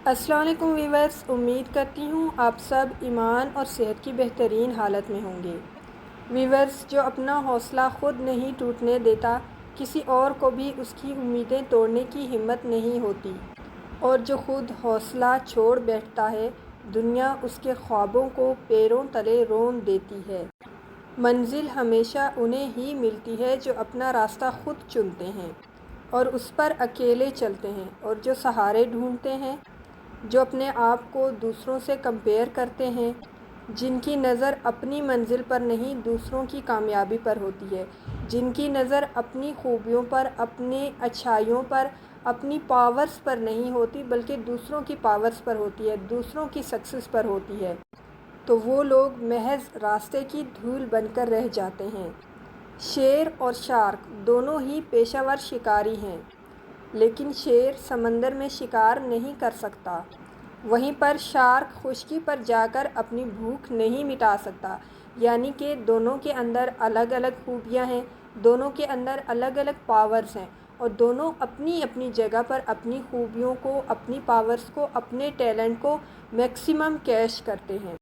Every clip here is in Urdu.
السلام علیکم ویورز، امید کرتی ہوں آپ سب ایمان اور صحت کی بہترین حالت میں ہوں گے۔ ویورز، جو اپنا حوصلہ خود نہیں ٹوٹنے دیتا، کسی اور کو بھی اس کی امیدیں توڑنے کی ہمت نہیں ہوتی، اور جو خود حوصلہ چھوڑ بیٹھتا ہے، دنیا اس کے خوابوں کو پیروں تلے رون دیتی ہے۔ منزل ہمیشہ انہیں ہی ملتی ہے جو اپنا راستہ خود چنتے ہیں اور اس پر اکیلے چلتے ہیں، اور جو سہارے ڈھونڈتے ہیں، جو اپنے آپ کو دوسروں سے کمپیئر کرتے ہیں، جن کی نظر اپنی منزل پر نہیں دوسروں کی کامیابی پر ہوتی ہے، جن کی نظر اپنی خوبیوں پر، اپنی اچھائیوں پر، اپنی پاورز پر نہیں ہوتی بلکہ دوسروں کی پاورز پر ہوتی ہے، دوسروں کی سکسیس پر ہوتی ہے، تو وہ لوگ محض راستے کی دھول بن کر رہ جاتے ہیں۔ شیر اور شارک دونوں ہی پیشہ ور شکاری ہیں، لیکن شیر سمندر میں شکار نہیں کر سکتا، وہیں پر شارک خشکی پر جا کر اپنی بھوک نہیں مٹا سکتا۔ یعنی کہ دونوں کے اندر الگ الگ خوبیاں ہیں، دونوں کے اندر الگ الگ پاورز ہیں، اور دونوں اپنی اپنی جگہ پر اپنی خوبیوں کو، اپنی پاورز کو، اپنے ٹیلنٹ کو میکسیمم کیش کرتے ہیں۔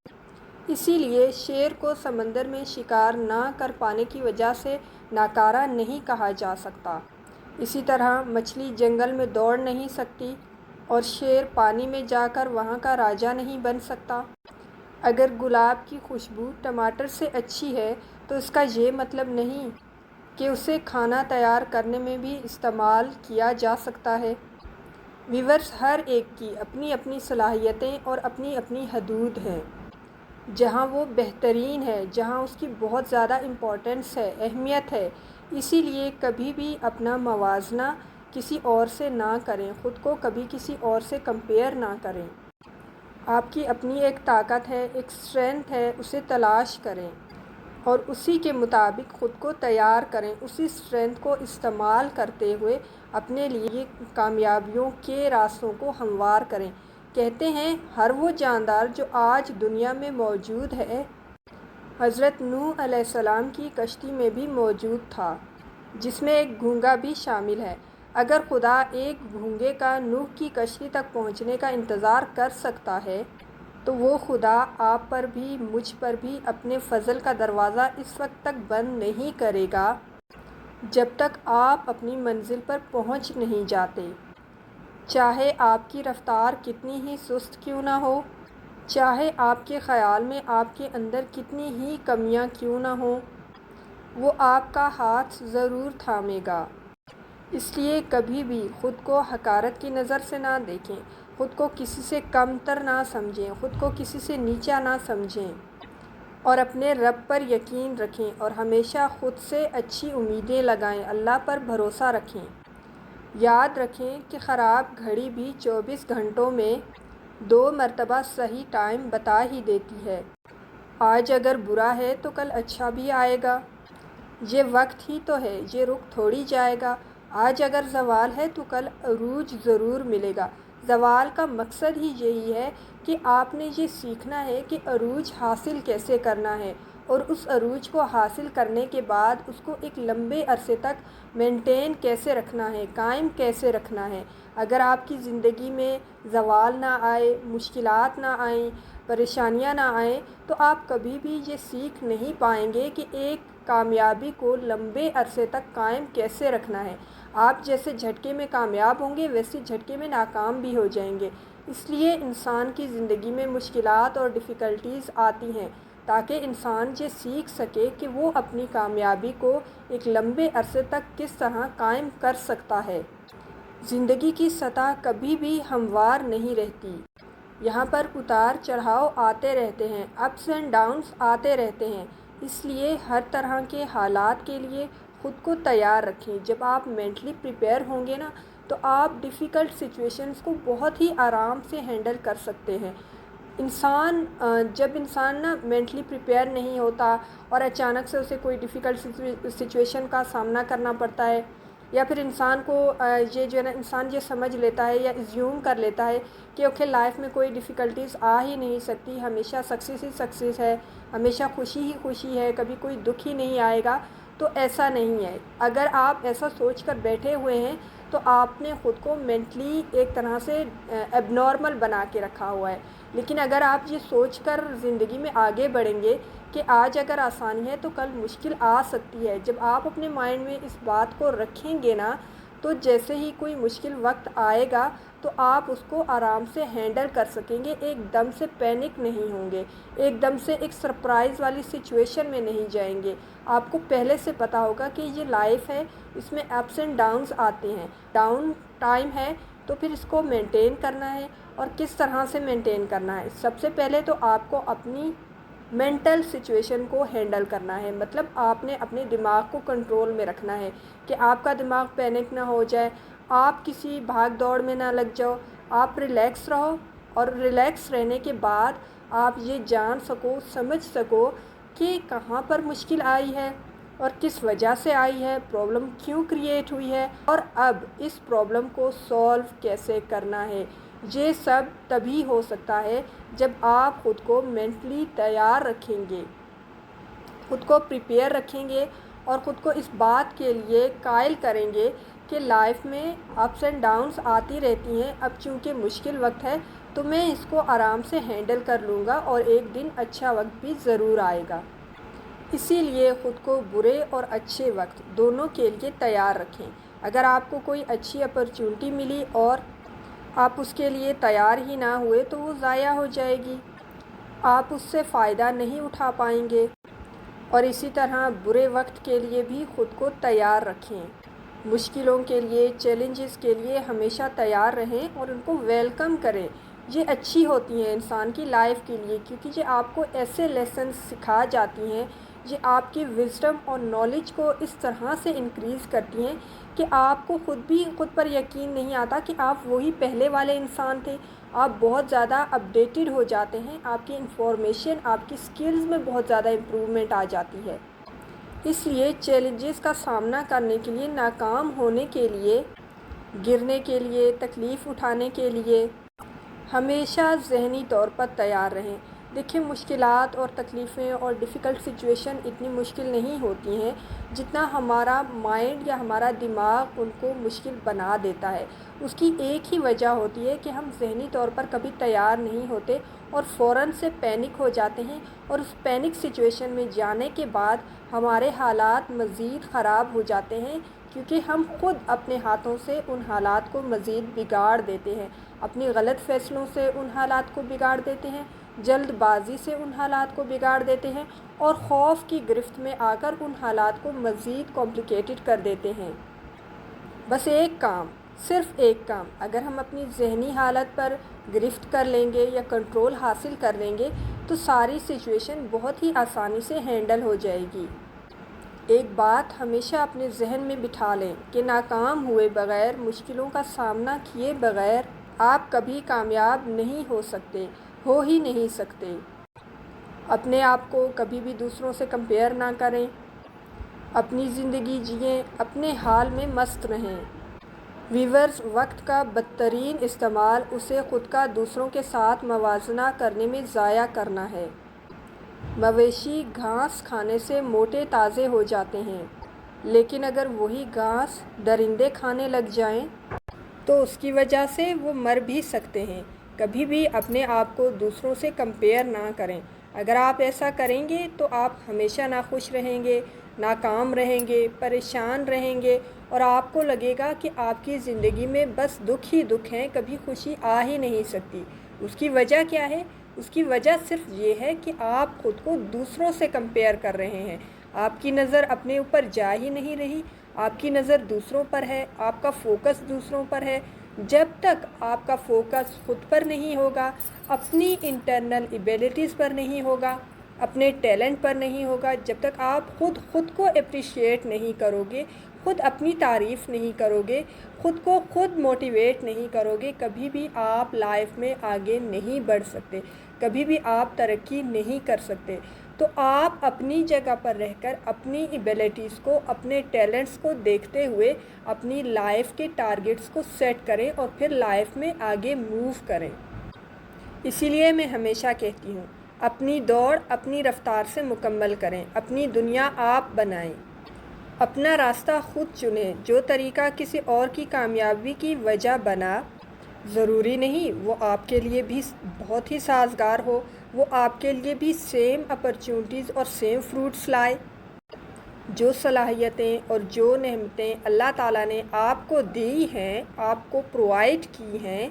اسی لیے شیر کو سمندر میں شکار نہ کر پانے کی وجہ سے ناکارہ نہیں کہا جا سکتا۔ اسی طرح مچھلی جنگل میں دوڑ نہیں سکتی اور شیر پانی میں جا کر وہاں کا راجا نہیں بن سکتا۔ اگر گلاب کی خوشبو ٹماٹر سے اچھی ہے تو اس کا یہ مطلب نہیں کہ اسے کھانا تیار کرنے میں بھی استعمال کیا جا سکتا ہے۔ ویورز، ہر ایک کی اپنی اپنی صلاحیتیں اور اپنی اپنی حدود ہیں۔ جہاں وہ بہترین ہے، جہاں اس کی بہت زیادہ امپورٹنس ہے، اہمیت ہے، اسی لیے کبھی بھی اپنا موازنہ کسی اور سے نہ کریں، خود کو کبھی کسی اور سے کمپیئر نہ کریں۔ آپ کی اپنی ایک طاقت ہے، ایک اسٹرینتھ ہے، اسے تلاش کریں اور اسی کے مطابق خود کو تیار کریں، اسی اسٹرینتھ کو استعمال کرتے ہوئے اپنے لیے کامیابیوں کے راستوں کو ہموار کریں۔ کہتے ہیں ہر وہ جاندار جو آج دنیا میں موجود ہے، حضرت نوح علیہ السلام کی کشتی میں بھی موجود تھا، جس میں ایک گونگا بھی شامل ہے۔ اگر خدا ایک گونگے کا نوح کی کشتی تک پہنچنے کا انتظار کر سکتا ہے تو وہ خدا آپ پر بھی، مجھ پر بھی اپنے فضل کا دروازہ اس وقت تک بند نہیں کرے گا جب تک آپ اپنی منزل پر پہنچ نہیں جاتے، چاہے آپ کی رفتار کتنی ہی سست کیوں نہ ہو، چاہے آپ کے خیال میں آپ کے اندر کتنی ہی کمیاں کیوں نہ ہوں، وہ آپ کا ہاتھ ضرور تھامے گا۔ اس لیے کبھی بھی خود کو حقارت کی نظر سے نہ دیکھیں، خود کو کسی سے کم تر نہ سمجھیں، خود کو کسی سے نیچا نہ سمجھیں، اور اپنے رب پر یقین رکھیں اور ہمیشہ خود سے اچھی امیدیں لگائیں، اللہ پر بھروسہ رکھیں۔ یاد رکھیں کہ خراب گھڑی بھی 24 گھنٹوں میں 2 مرتبہ صحیح ٹائم بتا ہی دیتی ہے۔ آج اگر برا ہے تو کل اچھا بھی آئے گا، یہ وقت ہی تو ہے، یہ رک تھوڑی جائے گا۔ آج اگر زوال ہے تو کل عروج ضرور ملے گا۔ زوال کا مقصد ہی یہی ہے کہ آپ نے یہ سیکھنا ہے کہ عروج حاصل کیسے کرنا ہے، اور اس عروج کو حاصل کرنے کے بعد اس کو ایک لمبے عرصے تک مینٹین کیسے رکھنا ہے، قائم کیسے رکھنا ہے۔ اگر آپ کی زندگی میں زوال نہ آئے، مشکلات نہ آئیں، پریشانیاں نہ آئیں، تو آپ کبھی بھی یہ سیکھ نہیں پائیں گے کہ ایک کامیابی کو لمبے عرصے تک قائم کیسے رکھنا ہے۔ آپ جیسے جھٹکے میں کامیاب ہوں گے، ویسے جھٹکے میں ناکام بھی ہو جائیں گے۔ اس لیے انسان کی زندگی میں مشکلات اور ڈیفیکلٹیز آتی ہیں تاکہ انسان یہ سیکھ سکے کہ وہ اپنی کامیابی کو ایک لمبے عرصے تک کس طرح قائم کر سکتا ہے۔ زندگی کی سطح کبھی بھی ہموار نہیں رہتی، یہاں پر اتار چڑھاؤ آتے رہتے ہیں، اپس اینڈ ڈاؤنس آتے رہتے ہیں۔ اس لیے ہر طرح کے حالات کے لیے خود کو تیار رکھیں۔ جب آپ مینٹلی پریپیئر ہوں گے نا تو آپ ڈیفیکلٹ سچویشنز کو بہت ہی آرام سے ہینڈل کر سکتے ہیں۔ جب انسان نا مینٹلی پریپیئر نہیں ہوتا اور اچانک سے اسے کوئی ڈیفیکلٹ سچویشن کا سامنا کرنا پڑتا ہے، یا پھر انسان کو یہ جو ہے نا، انسان یہ سمجھ لیتا ہے یا ایزیوم کر لیتا ہے کہ اوکے لائف میں کوئی ڈیفیکلٹیز آ ہی نہیں سکتی، ہمیشہ سکسیس ہی سکسیس ہے، ہمیشہ خوشی ہی خوشی ہے، کبھی کوئی دکھ ہی نہیں آئے گا، تو ایسا نہیں ہے۔ اگر آپ ایسا سوچ کر بیٹھے ہوئے ہیں تو آپ نے خود کو مینٹلی ایک طرح سے ایب نارمل بنا کے رکھا ہوا ہے۔ لیکن اگر آپ یہ سوچ کر زندگی میں آگے بڑھیں گے کہ آج اگر آسانی ہے تو کل مشکل آ سکتی ہے، جب آپ اپنے مائنڈ میں اس بات کو رکھیں گے نا، تو جیسے ہی کوئی مشکل وقت آئے گا تو آپ اس کو آرام سے ہینڈل کر سکیں گے، ایک دم سے پینک نہیں ہوں گے، ایک دم سے ایک سرپرائز والی سچویشن میں نہیں جائیں گے۔ آپ کو پہلے سے پتہ ہوگا کہ یہ لائف ہے، اس میں اپس اینڈ ڈاؤنز آتے ہیں، ڈاؤن ٹائم ہے تو پھر اس کو مینٹین کرنا ہے۔ اور کس طرح سے مینٹین کرنا ہے؟ سب سے پہلے تو آپ کو اپنی مینٹل سچویشن کو ہینڈل کرنا ہے، مطلب آپ نے اپنے دماغ کو کنٹرول میں رکھنا ہے کہ آپ کا دماغ پینک نہ ہو جائے، آپ کسی بھاگ دوڑ میں نہ لگ جاؤ، آپ ریلیکس رہو، اور ریلیکس رہنے کے بعد آپ یہ جان سکو، سمجھ سکو کہ کہاں پر مشکل آئی ہے اور کس وجہ سے آئی ہے، پرابلم کیوں کریٹ ہوئی ہے، اور اب اس پرابلم کو سولو کیسے کرنا ہے۔ یہ سب تبھی ہو سکتا ہے جب آپ خود کو مینٹلی تیار رکھیں گے، خود کو پریپیئر رکھیں گے، اور خود کو اس بات کے لیے قائل کریں گے کہ لائف میں اپس اینڈ ڈاؤنس آتی رہتی ہیں، اب چونکہ مشکل وقت ہے تو میں اس کو آرام سے ہینڈل کر لوں گا اور ایک دن اچھا وقت بھی ضرور آئے گا۔ اسی لیے خود کو برے اور اچھے وقت دونوں کے لیے تیار رکھیں۔ اگر آپ کو کوئی اچھی اپرچونٹی ملی اور آپ اس کے لیے تیار ہی نہ ہوئے تو وہ ضائع ہو جائے گی، آپ اس سے فائدہ نہیں اٹھا پائیں گے۔ اور اسی طرح برے وقت کے لیے بھی خود کو تیار رکھیں، مشکلوں کے لیے، چیلنجز کے لیے ہمیشہ تیار رہیں اور ان کو ویلکم کریں۔ یہ اچھی ہوتی ہیں انسان کی لائف کے لیے، کیونکہ یہ آپ کو ایسے لیسنز سکھا جاتی ہیں، یہ آپ کی وزڈم اور نالج کو اس طرح سے انکریز کرتی ہیں کہ آپ کو خود پر یقین نہیں آتا کہ آپ وہی پہلے والے انسان تھے۔ آپ بہت زیادہ اپڈیٹڈ ہو جاتے ہیں، آپ کی انفارمیشن، آپ کی سکلز میں بہت زیادہ امپروومنٹ آ جاتی ہے۔ اس لیے چیلنجز کا سامنا کرنے کے لیے، ناکام ہونے کے لیے، گرنے کے لیے، تکلیف اٹھانے کے لیے ہمیشہ ذہنی طور پر تیار رہیں۔ دیکھیں، مشکلات اور تکلیفیں اور ڈیفیکلٹ سچویشن اتنی مشکل نہیں ہوتی ہیں جتنا ہمارا مائنڈ یا ہمارا دماغ ان کو مشکل بنا دیتا ہے۔ اس کی ایک ہی وجہ ہوتی ہے کہ ہم ذہنی طور پر کبھی تیار نہیں ہوتے اور فوراً سے پینک ہو جاتے ہیں، اور اس پینک سچویشن میں جانے کے بعد ہمارے حالات مزید خراب ہو جاتے ہیں، کیونکہ ہم خود اپنے ہاتھوں سے ان حالات کو مزید بگاڑ دیتے ہیں، اپنی غلط فیصلوں سے ان حالات کو بگاڑ دیتے ہیں، جلد بازی سے ان حالات کو بگاڑ دیتے ہیں، اور خوف کی گرفت میں آ کر ان حالات کو مزید کمپلیکیٹڈ کر دیتے ہیں۔ بس ایک کام، صرف ایک کام اگر ہم اپنی ذہنی حالت پر گرفت کر لیں گے یا کنٹرول حاصل کر لیں گے تو ساری سچویشن بہت ہی آسانی سے ہینڈل ہو جائے گی۔ ایک بات ہمیشہ اپنے ذہن میں بٹھا لیں کہ ناکام ہوئے بغیر، مشکلوں کا سامنا کیے بغیر آپ کبھی کامیاب نہیں ہو سکتے، ہو ہی نہیں سکتے۔ اپنے آپ کو کبھی بھی دوسروں سے کمپیئر نہ کریں، اپنی زندگی جئیں، اپنے حال میں مست رہیں۔ ویورز، وقت کا بدترین استعمال اسے خود کا دوسروں کے ساتھ موازنہ کرنے میں ضائع کرنا ہے۔ مویشی گھاس کھانے سے موٹے تازے ہو جاتے ہیں، لیکن اگر وہی گھاس درندے کھانے لگ جائیں تو اس کی وجہ سے وہ مر بھی سکتے ہیں۔ کبھی بھی اپنے آپ کو دوسروں سے کمپیئر نہ کریں۔ اگر آپ ایسا کریں گے تو آپ ہمیشہ ناخوش رہیں گے، ناکام رہیں گے، پریشان رہیں گے، اور آپ کو لگے گا کہ آپ کی زندگی میں بس دکھ ہی دکھ ہیں، کبھی خوشی آ ہی نہیں سکتی۔ اس کی وجہ کیا ہے؟ اس کی وجہ صرف یہ ہے کہ آپ خود کو دوسروں سے کمپیئر کر رہے ہیں۔ آپ کی نظر اپنے اوپر جا ہی نہیں رہی، آپ کی نظر دوسروں پر ہے، آپ کا فوکس دوسروں پر ہے۔ جب تک آپ کا فوکس خود پر نہیں ہوگا، اپنی انٹرنل ایبیلٹیز پر نہیں ہوگا، اپنے ٹیلنٹ پر نہیں ہوگا، جب تک آپ خود کو اپریشیٹ نہیں کرو گے، خود اپنی تعریف نہیں کرو گے، خود کو خود موٹیویٹ نہیں کرو گے، کبھی بھی آپ لائف میں آگے نہیں بڑھ سکتے، کبھی بھی آپ ترقی نہیں کر سکتے۔ تو آپ اپنی جگہ پر رہ کر اپنی ایبیلٹیز کو، اپنے ٹیلنٹس کو دیکھتے ہوئے اپنی لائف کے ٹارگٹس کو سیٹ کریں اور پھر لائف میں آگے موو کریں۔ اسی لیے میں ہمیشہ کہتی ہوں، اپنی دوڑ اپنی رفتار سے مکمل کریں، اپنی دنیا آپ بنائیں۔ اپنا راستہ خود چنیں۔ جو طریقہ کسی اور کی کامیابی کی وجہ بنا، ضروری نہیں وہ آپ کے لیے بھی بہت ہی سازگار ہو، وہ آپ کے لیے بھی سیم اپرچونٹیز اور سیم فروٹس لائے۔ جو صلاحیتیں اور جو نعمتیں اللہ تعالیٰ نے آپ کو دی ہیں، آپ کو پرووائڈ کی ہیں،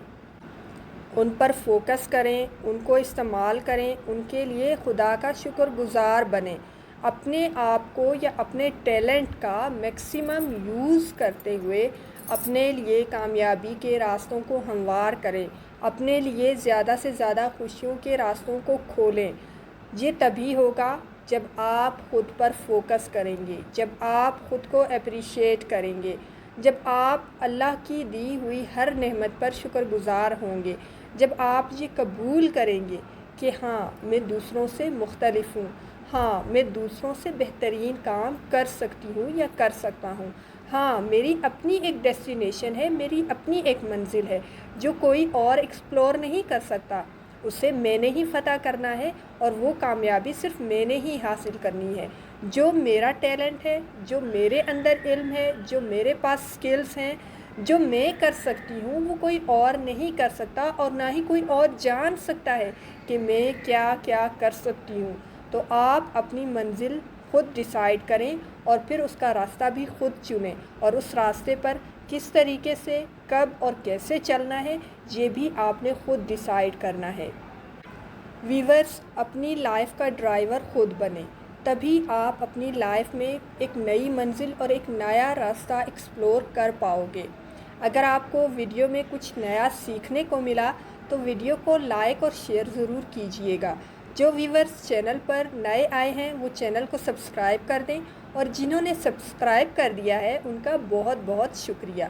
ان پر فوکس کریں، ان کو استعمال کریں، ان کے لیے خدا کا شکر گزار بنیں۔ اپنے آپ کو یا اپنے ٹیلنٹ کا میکسیمم یوز کرتے ہوئے اپنے لیے کامیابی کے راستوں کو ہموار کریں، اپنے لیے زیادہ سے زیادہ خوشیوں کے راستوں کو کھولیں۔ یہ تبھی ہوگا جب آپ خود پر فوکس کریں گے، جب آپ خود کو اپریشیٹ کریں گے، جب آپ اللہ کی دی ہوئی ہر نعمت پر شکر گزار ہوں گے، جب آپ یہ قبول کریں گے کہ ہاں میں دوسروں سے مختلف ہوں، ہاں میں دوسروں سے بہترین کام کر سکتی ہوں یا کر سکتا ہوں، ہاں میری اپنی ایک ڈیسٹینیشن ہے، میری اپنی ایک منزل ہے جو کوئی اور ایکسپلور نہیں کر سکتا، اسے میں نے ہی فتح کرنا ہے اور وہ کامیابی صرف میں نے ہی حاصل کرنی ہے۔ جو میرا ٹیلنٹ ہے، جو میرے اندر علم ہے، جو میرے پاس سکلز ہیں، جو میں کر سکتی ہوں وہ کوئی اور نہیں کر سکتا، اور نہ ہی کوئی اور جان سکتا ہے کہ میں کیا کیا کر سکتی ہوں۔ تو آپ اپنی منزل خود ڈیسائیڈ کریں اور پھر اس کا راستہ بھی خود چنیں، اور اس راستے پر کس طریقے سے، کب اور کیسے چلنا ہے یہ بھی آپ نے خود ڈیسائیڈ کرنا ہے۔ ویورز، اپنی لائف کا ڈرائیور خود بنیں، تبھی آپ اپنی لائف میں ایک نئی منزل اور ایک نیا راستہ ایکسپلور کر پاؤ گے۔ اگر آپ کو ویڈیو میں کچھ نیا سیکھنے کو ملا تو ویڈیو کو لائک اور شیئر ضرور کیجیے گا۔ جو ویورز چینل پر نئے آئے ہیں وہ چینل کو سبسکرائب کر دیں، اور جنہوں نے سبسکرائب کر دیا ہے ان کا بہت بہت شکریہ۔